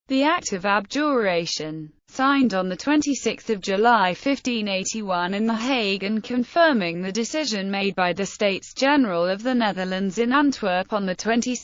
The Act of Abjuration, signed on 26 July 1581 in The Hague and confirming the decision made by the States General of the Netherlands in Antwerp on 22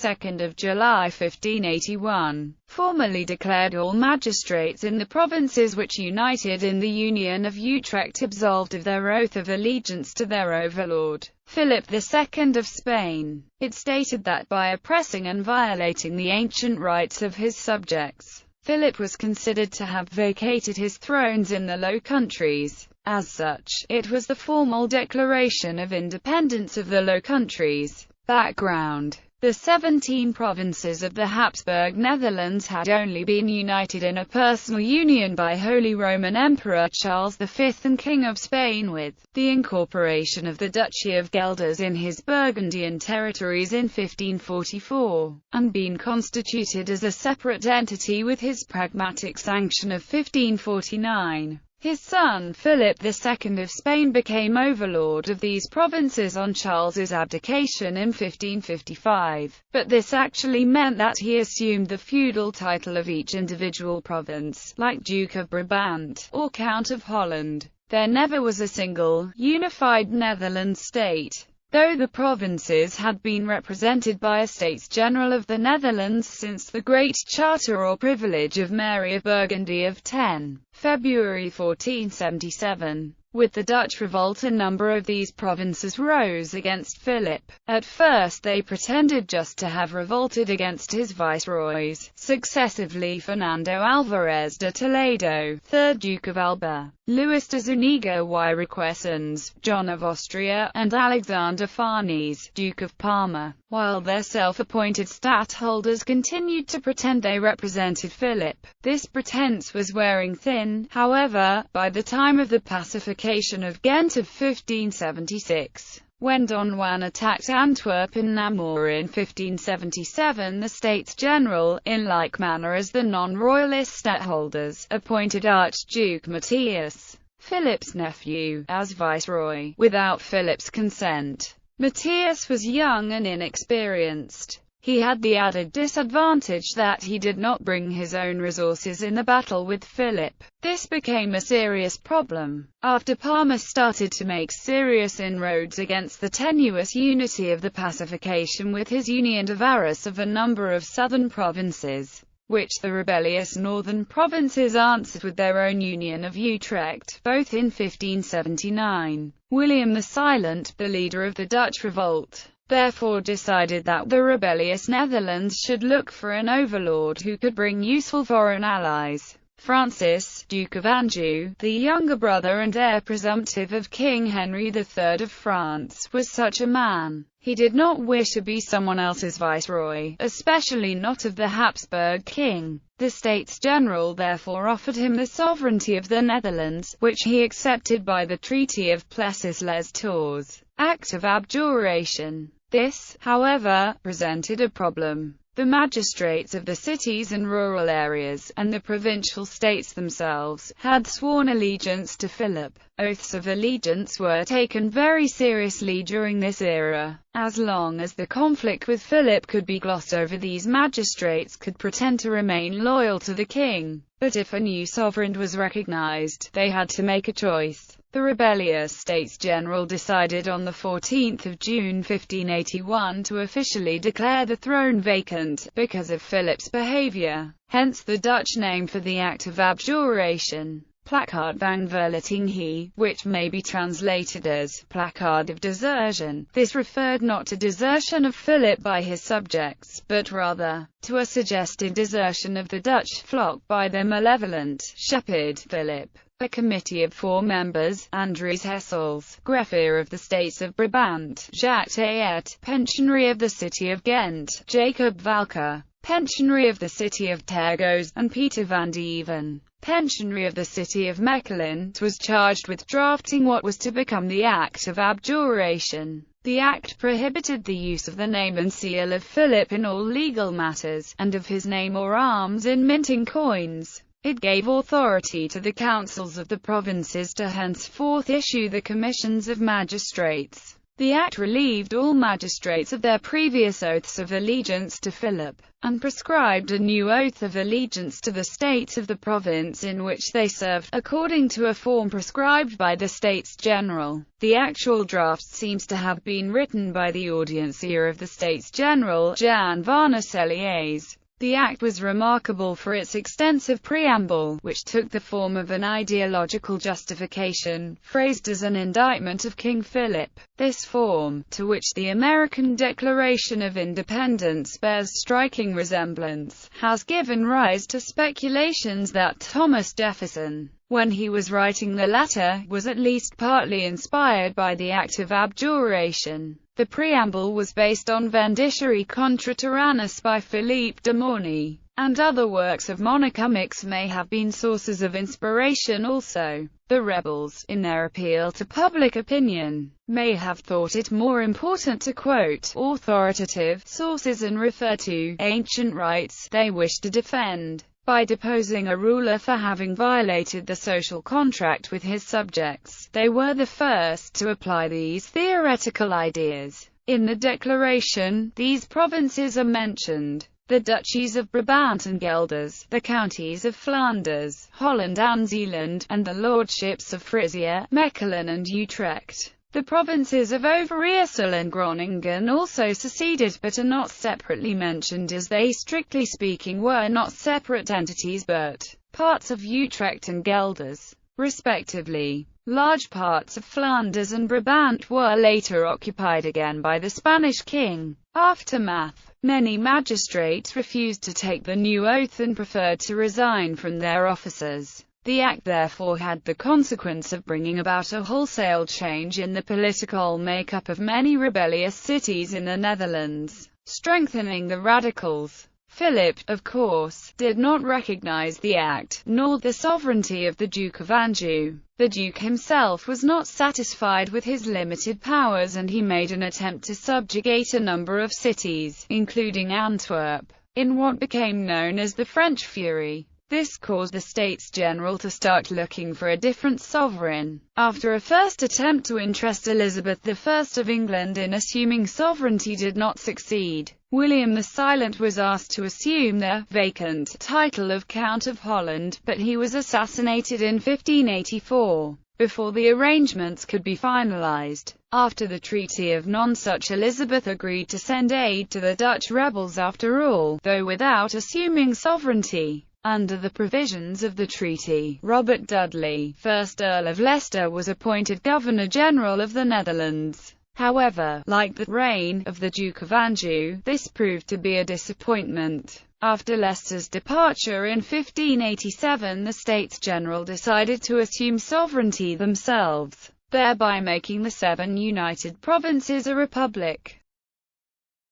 July 1581, formally declared all magistrates in the provinces which united in the Union of Utrecht absolved of their oath of allegiance to their overlord, Philip II of Spain. It stated that by oppressing and violating the ancient rights of his subjects, Philip was considered to have vacated his thrones in the Low Countries. As such, it was the formal declaration of independence of the Low Countries. Background: the 17 provinces of the Habsburg Netherlands had only been united in a personal union by Holy Roman Emperor Charles V and King of Spain with the incorporation of the Duchy of Guelders in his Burgundian territories in 1544, and been constituted as a separate entity with his pragmatic sanction of 1549. His son Philip II of Spain became overlord of these provinces on Charles's abdication in 1555, but this actually meant that he assumed the feudal title of each individual province, like Duke of Brabant, or Count of Holland. There never was a single, unified Netherlands state, though the provinces had been represented by a States General of the Netherlands since the Great Charter or Privilege of Mary of Burgundy of 10 February 1477. With the Dutch revolt, a number of these provinces rose against Philip. At first they pretended just to have revolted against his viceroys, successively Fernando Alvarez de Toledo, 3rd Duke of Alba, Luis de Zuniga y Requesens, John of Austria, and Alexander Farnese, Duke of Parma, while their self-appointed stadtholders continued to pretend they represented Philip. This pretense was wearing thin, however, by the time of the pacification of Ghent of 1576. When Don Juan attacked Antwerp and Namur in 1577, the States General, in like manner as the non-royalist stadtholders, appointed Archduke Matthias, Philip's nephew, as viceroy, without Philip's consent. Matthias was young and inexperienced. He had the added disadvantage that he did not bring his own resources in the battle with Philip. This became a serious problem. After Parma started to make serious inroads against the tenuous unity of the pacification with his Union de Varus of a number of southern provinces, which the rebellious northern provinces answered with their own Union of Utrecht, both in 1579. William the Silent, the leader of the Dutch revolt, therefore decided that the rebellious Netherlands should look for an overlord who could bring useful foreign allies. Francis, Duke of Anjou, the younger brother and heir presumptive of King Henry III of France, was such a man. He did not wish to be someone else's viceroy, especially not of the Habsburg king. The States General therefore offered him the sovereignty of the Netherlands, which he accepted by the Treaty of Plessis-les-Tours, Act of Abjuration. This, however, presented a problem. The magistrates of the cities and rural areas, and the provincial states themselves, had sworn allegiance to Philip. Oaths of allegiance were taken very seriously during this era. As long as the conflict with Philip could be glossed over, these magistrates could pretend to remain loyal to the king. But if a new sovereign was recognized, they had to make a choice. The rebellious States General decided on 14 June 1581 to officially declare the throne vacant, because of Philip's behavior. Hence the Dutch name for the Act of Abjuration, Placard van Verlatinghe, which may be translated as Placard of Desertion. This referred not to desertion of Philip by his subjects, but rather to a suggested desertion of the Dutch flock by their malevolent shepherd, Philip. A committee of 4 members, Andries Hessels, greffier of the States of Brabant, Jacques Tayet, pensionary of the city of Ghent, Jacob Valker, pensionary of the city of Tergoes, and Peter van Dieven, pensionary of the city of Mechelen, was charged with drafting what was to become the Act of Abjuration. The act prohibited the use of the name and seal of Philip in all legal matters, and of his name or arms in minting coins. It gave authority to the councils of the provinces to henceforth issue the commissions of magistrates. The act relieved all magistrates of their previous oaths of allegiance to Philip, and prescribed a new oath of allegiance to the states of the province in which they served, according to a form prescribed by the States General. The actual draft seems to have been written by the audiencier of the States General, Jan van Celliers. The act was remarkable for its extensive preamble, which took the form of an ideological justification, phrased as an indictment of King Philip. This form, to which the American Declaration of Independence bears striking resemblance, has given rise to speculations that Thomas Jefferson, when he was writing the letter, was at least partly inspired by the act of abjuration. The preamble was based on Vendicere contra Tyrannus by Philippe de Morny, and other works of Monocomics may have been sources of inspiration also. The rebels, in their appeal to public opinion, may have thought it more important to quote authoritative sources and refer to ancient rights they wished to defend, by deposing a ruler for having violated the social contract with his subjects. They were the first to apply these theoretical ideas. In the Declaration, these provinces are mentioned: the duchies of Brabant and Guelders, the counties of Flanders, Holland and Zeeland, and the lordships of Frisia, Mechelen and Utrecht. The provinces of Overijssel and Groningen also seceded, but are not separately mentioned, as they, strictly speaking, were not separate entities but parts of Utrecht and Guelders, respectively. Large parts of Flanders and Brabant were later occupied again by the Spanish king. Aftermath: many magistrates refused to take the new oath and preferred to resign from their offices. The act therefore had the consequence of bringing about a wholesale change in the political makeup of many rebellious cities in the Netherlands, strengthening the radicals. Philip, of course, did not recognize the act, nor the sovereignty of the Duke of Anjou. The Duke himself was not satisfied with his limited powers, and he made an attempt to subjugate a number of cities, including Antwerp, in what became known as the French Fury. This caused the States General to start looking for a different sovereign. After a first attempt to interest Elizabeth I of England in assuming sovereignty did not succeed, William the Silent was asked to assume the vacant title of Count of Holland, but he was assassinated in 1584, before the arrangements could be finalized. After the Treaty of Nonsuch, Elizabeth agreed to send aid to the Dutch rebels after all, though without assuming sovereignty. Under the provisions of the treaty, Robert Dudley, 1st Earl of Leicester, was appointed Governor-General of the Netherlands. However, like the reign of the Duke of Anjou, this proved to be a disappointment. After Leicester's departure in 1587, the States General decided to assume sovereignty themselves, thereby making the 7 united provinces a republic.